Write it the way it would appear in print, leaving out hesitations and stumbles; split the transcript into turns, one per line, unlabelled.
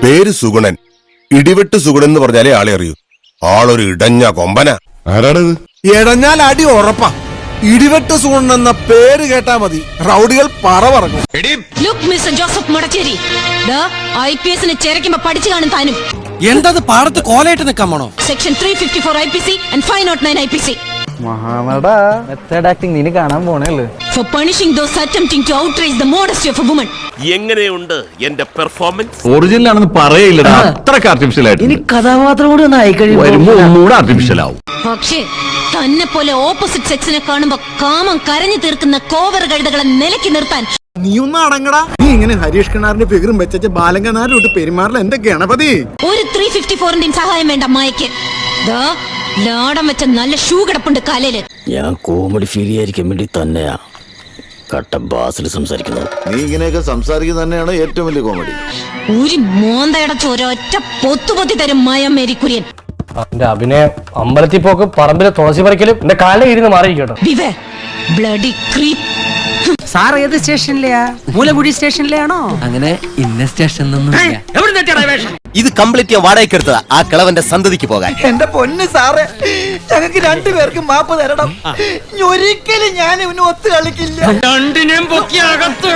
പേര് സുഗുണൻ. ഇടിവെട്ട് സുഗുണൻ എന്ന് പറഞ്ഞാലേ ആളെ അറിയൂ. ആളൊരു ഇടഞ്ഞ കൊമ്പന.
ആരാടത്?
ഇടഞ്ഞാൽ അടി ഉറപ്പാ. ഇടിവെട്ട് സുഗുണൻ എന്ന പേര് കേട്ടാ മതി, റൗഡികൾ പറവറങ്ങും.
ലുക്ക് മിസ്റ്റർ ജോസഫ് മുടച്ചേരി, IPS ചേരക്കുമ്പോ പഠിച്ചു കാണും താനും.
എന്തത് പാടത്ത് കോലയിട്ട് നിൽക്കാൻ പോണോ?
Section 354 IPC and 509 IPC
method acting നീ കാണാൻ പോണേല്ലോ.
for punishing those attempting to outrage the modesty of a woman.
എങ്ങനെയുണ്ട് എന്റെ പെർഫോമൻസ്?
ഒറിജിനൽ ആണെന്ന് പറയില്ലടാ, അത്രക്ക് ആർട്ടിഫിഷ്യൽ ആയിട്ട്.
ഇനി കഥാപാത്രം കൂടി ഒന്ന്
വരുമ്പോ ഒന്നുകൂടെ ആർട്ടിഫിഷ്യൽ ആവും.
പക്ഷേ തന്നെ പോലെ ഓപ്പോസിറ്റ് സെക്സിനെ കാണുമ്പോ കാമം കരഞ്ഞു തീർക്കുന്ന കോവർ കഴുതകളെ നിലയ്ക്ക് നിർത്താൻ
നീ ഒന്ന് അടങ്ങടാ. നീ ഇങ്ങനെ ഹരീഷ് കിണാറിന്റെ ഫിഗറും വെച്ച ബാലങ്കനാരോട്ട് പെരുമാറില്ല എന്റെ ഗണപതി.
ഒരു 354ന്റെയും സഹായം വേണ്ട മായക്ക്. ലാടം വെച്ച നല്ല ഷൂ കിടപ്പുണ്ട് കാലയില്.
ഞാൻ കോമഡി ഫീൽ ചെയ്യാതിരിക്കാൻ വേണ്ടി തന്നെയാ കട്ട ബാസിൽ സംസാരിക്കുന്നത്.
നീ ഇങ്ങനെയൊക്കെ സംസാരിക്കുന്നത് തന്നെയാണ് ഏറ്റവും വലിയ കോമഡി.
ഒരു മോന്തയടച്ച് ഒരൊറ്റ പൊത്തുപൊത്തി തരും മായം മേരി കുര്യൻ.
എന്റെ അഭിനയം അമ്പലത്തിൽ പോക്ക് പറമ്പിലെ തുളസി പറിക്കലും എന്റെ കാലിൽ ഇരുന്ന് മാറിയിരിക്കട്ടോ.
വിവേ ബ്ലഡി ക്രീപ്പ്.
സാർ ഏത് സ്റ്റേഷനിലെയാ? മൂലമുടി സ്റ്റേഷനിലെയാണോ?
അങ്ങനെ ഇന്ന സ്റ്റേഷനൊന്നുമില്ല.
ഇത് കംപ്ലീറ്റ് ഞാൻ വാടകയ്ക്ക് എടുത്തതാ, ആ കിളവന്റെ സന്തതിക്ക് പോകാൻ.
എന്റെ പൊന്ന് സാറേ, ഞങ്ങൾക്ക് രണ്ടുപേർക്കും മാപ്പ് തരണം. ഒരിക്കലും ഞാൻ ഇവന് ഒത്തു കളിക്കില്ല.
രണ്ടിനെയും പൊക്കി അകത്ത്